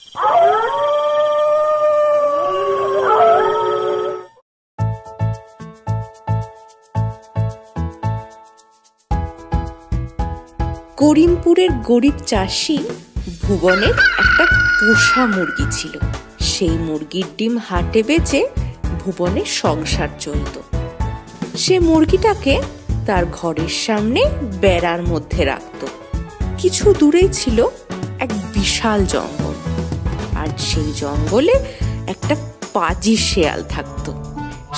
করিমপুরের গরিব চাষি ভুবনের একটা পোষা মুরগি ছিল। সেই মুরগির ডিম হাটে বেচে ভুবনের সংসার চলত। সে মুরগিটাকে তার ঘরের সামনে বেড়ার মধ্যে রাখত। কিছু দূরেই ছিল এক বিশাল জঙ্গল, আর সেই জঙ্গলে একটা পাজি শেয়াল থাকত।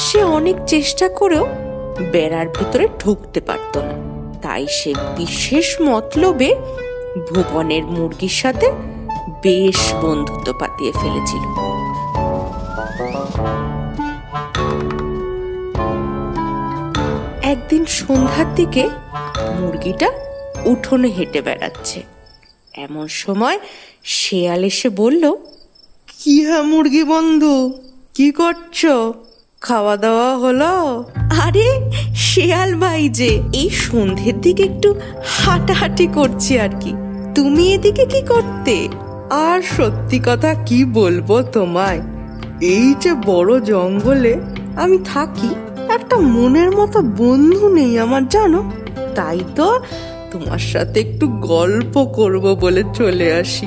সে অনেক চেষ্টা করেও বেড়ার ভিতরে ঢুকতে পারত না। তাই সে বিশেষ মতলবে ভুবনের মুরগির সাথে বেশ বন্ধুত্ব পাতিয়ে ফেলেছিল। একদিন সন্ধ্যার দিকে মুরগিটা উঠোনে হেঁটে বেড়াচ্ছে। এমন সময় শেয়াল এসে বলল, কি হ্যাঁ মুরগি বন্ধু, কি করছো? খাওয়া দাওয়া হলো? আরে শেয়াল ভাই যে, এই সন্ধ্যের দিকে একটু হাঁটাহাঁটি করছি আর কি। তুমি এদিকে কি করতে? আর সত্যি কথা কি বলবো তোমায়, এই যে বড় জঙ্গলে আমি থাকি, একটা মনের মতো বন্ধু নেই আমার, জানো। তাই তো তোমার সাথে একটু গল্প করব বলে চলে আসি।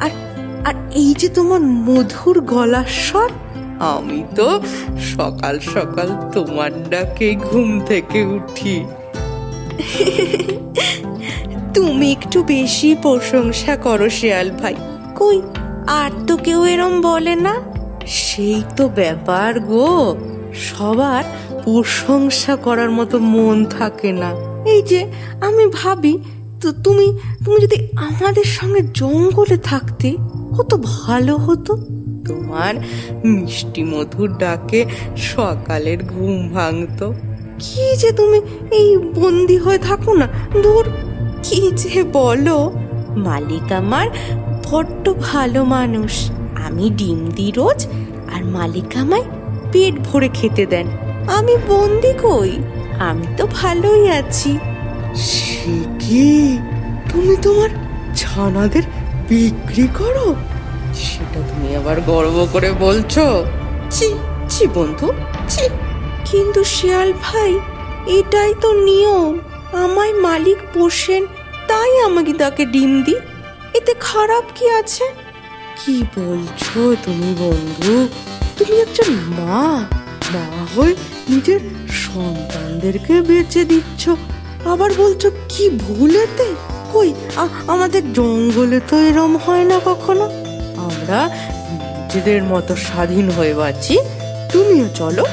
আর আর এই যে তোমার মধুর গলার স্বর, আমি তো সকাল সকাল তোমার ডাকে ঘুম থেকে উঠি। তুমি একটু বেশি প্রশংসা করো শেয়াল ভাই। কই, আর তো কেউ এরম বলে না। সেই তো ব্যাপার গো, সবার প্রশংসা করার মতো মন থাকে না। এই যে আমি ভাবি, তো তুমি যদি আমাদের সঙ্গে জঙ্গলে থাকতে কত ভালো হতো। তোমার মিষ্টি মধুর ডাকে সকালের ঘুম ভাঙতো। কি যে তুমি এই বন্দি হয়ে থাকো না, দূর। কি যে বলো, মালিক আমার বড্ড ভালো মানুষ। আমি ডিম দিই রোজ, আর মালিক আমায় পেট ভরে খেতে দেন। আমি বন্দি কই, আমি তো ভালোই আছি। সে কি, তুমি তোমার ছানাদের বিক্রি করো? সেটা তুমি আবার গর্ব করে বলছো? ছি ছি বন্ধু, ছি। কিন্তু শিয়াল ভাই, এটাই তো নিয়ম। আমায় মালিক পোষেন, তাই আমাকে তাকে ডিম দিই। এতে খারাপ কি আছে? কি বলছো তুমি বন্ধু? তুমি একজন মা হয়ে নিজের সন্তানদেরকে বেঁচে দিচ্ছ, আবার বলছো কি ভুলেতে? কই, আমাদের জঙ্গলে তো এরম হয় না কখনো। আমরা নিজেদের মতো স্বাধীন হয়ে বাঁচি। তুমিও চলো,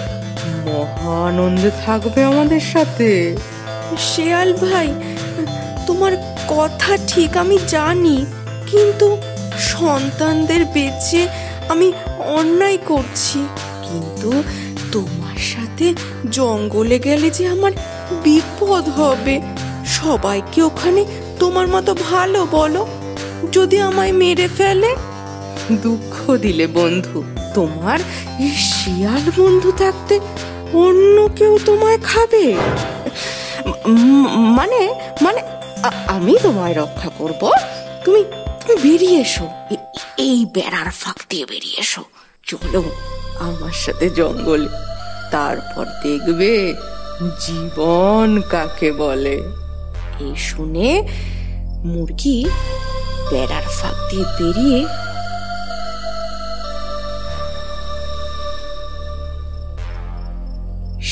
মহা আনন্দে থাকবে আমাদের সাথে। শিয়াল ভাই, তোমার কথা ঠিক, আমি জানি, কিন্তু সন্তানদের বেঁচে আমি অন্যায় করছি। কিন্তু তোমার সাথে জঙ্গলে গেলে যে আমার বিপদ হবে। সবাইকে ওখানে তোমার মতো ভালো বলো, যদি আমায় মেরে ফেলে? দুঃখ দিলে বন্ধু, তোমার এই শিয়াল বন্ধু থাকতে অন্য কেউ তোমায় খাবে? মানে মানে আমি তোমায় রক্ষা করব। তুমি বেরিয়ে এসো, এই বেড়ার ফাঁক দিয়ে বেরিয়ে এসো। চলো আমার সাথে জঙ্গলে, তারপর দেখবে জীবন কাকে বলে। এই শুনে মুরগি বেড়ার ফাঁক দিয়ে বেরিয়ে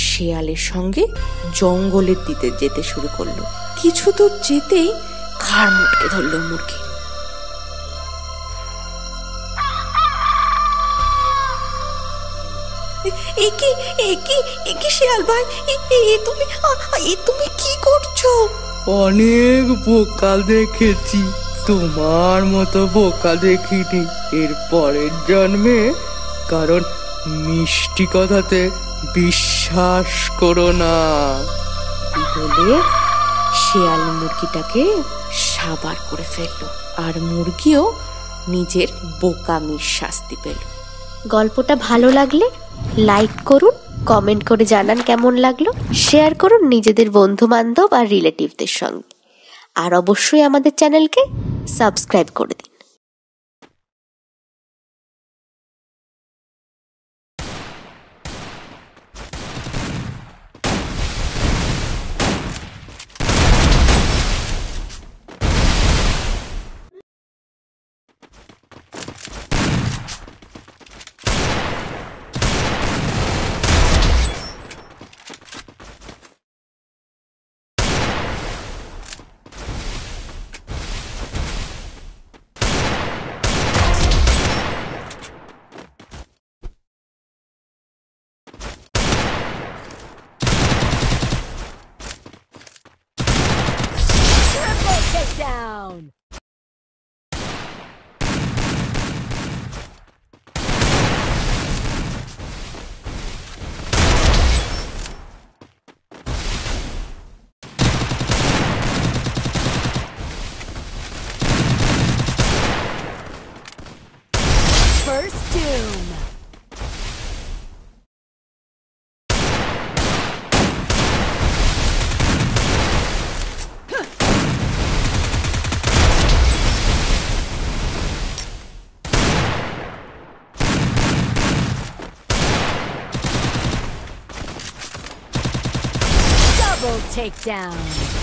শেয়ালের সঙ্গে জঙ্গলের দিকে যেতে শুরু করলো। কিছু দূর যেতেই ঘাড় মুটকে ধরলো মুরগি। শিয়াল ভাই, তুমি কি করছো? অনেক বোকা দেখেছি, তোমার মতো বোকা দেখিনি এর পরের জন্মে। কারণ মিষ্টি কথাতে বিশ্বাস করো না। বলে শিয়াল মুরগিটাকে সাবার করে ফেললো, আর মুরগিও নিজের বোকামির শাস্তি পেল। গল্পটা ভালো লাগলে লাইক করুন, কমেন্ট করে জানান কেমন লাগলো, শেয়ার করুন নিজেদের বন্ধু বান্ধব আর রিলেটিভদের সঙ্গে, আর অবশ্যই আমাদের চ্যানেলকে সাবস্ক্রাইব করে দিন। takedown. First doom. Double takedown.